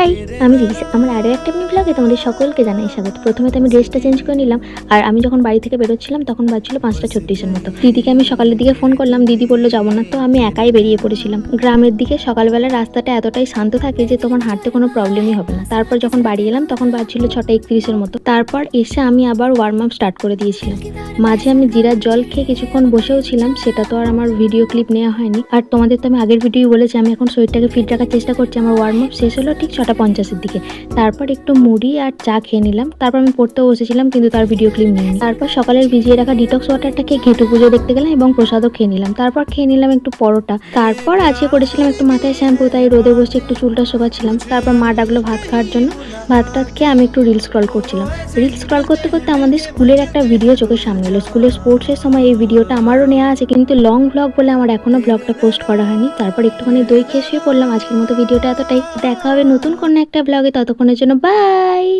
High, আমি রিস। আমার আরও একটা এমনি ব্লগে তোমাদের সকলকে জানাই স্বাগত। প্রথমে তো আমি ড্রেসটা চেঞ্জ করে নিলাম। আর আমি যখন বাড়ি থেকে বেরোচ্ছিলাম তখন বাজছিল 5:36 মতো। দিদিকে আমি সকালের দিকে ফোন করলাম, দিদি বললো যাবো না, তো আমি একাই বেরিয়ে পড়েছিলাম। গ্রামের দিকে সকালবেলা রাস্তাটা এতটাই শান্ত থাকে যে তোমার হাঁটতে কোনো প্রবলেমই হবে না। তারপর যখন বাড়ি এলাম তখন বাজছিল 6:31 মতো। তারপর এসে আমি আবার ওয়ার্ম আপ স্টার্ট করে দিয়েছিলাম। মাঝে আমি জিরার জল খেয়ে কিছুক্ষণ বসেও ছিলাম, সেটা তো আর আমার ভিডিও ক্লিপ নেওয়া হয়নি। আর তোমাদের তো আমি আগের ভিডিও বলেছি আমি এখন শরীরটাকে ফিট রাখার চেষ্টা করছি। আমার ওয়ার্ম আপ শেষ হলো ঠিক 6:50 দিকে। তারপর একটু মুড়ি আর চা খেয়ে নিলাম। তারপর আমি পড়তেও বসেছিলাম, কিন্তু তার ভিডিও ক্লিপ নিইনি। তারপর সকালের ভিজিয়ে রাখা ডিটক্স ওয়াটারটা খেয়ে ঘেঁটু পুজো দেখতে গেলাম এবং প্রসাদও খেয়ে নিলাম। তারপর খেয়ে নিলাম একটু পরোটা। তারপর আজকে করেছিলাম একটু মাথায় শ্যাম্পু, তাই রোদে বসে একটু চুলটা শোকাচ্ছিলাম। তারপর মা ডাকলো ভাত খাওয়ার জন্য। ভাতটা খেয়ে আমি একটু রিল স্ক্রল করছিলাম। রিল স্ক্রল করতে করতে আমাদের স্কুলের একটা ভিডিও চোখের সামনে এলো। স্কুলের স্পোর্টসের সময় এই ভিডিওটা আমারও নেওয়া আছে, কিন্তু লং ভ্লগ বলে আমার এখনো ব্লগটা পোস্ট করা হয়নি। তারপর একটুখানি দই খেয়ে শুয়ে পড়লাম। আজকের মতো ভিডিওটা এতটাই। দেখা হবে নতুন কোনো একটা ব্লগে, ততক্ষণের জন্য বাই।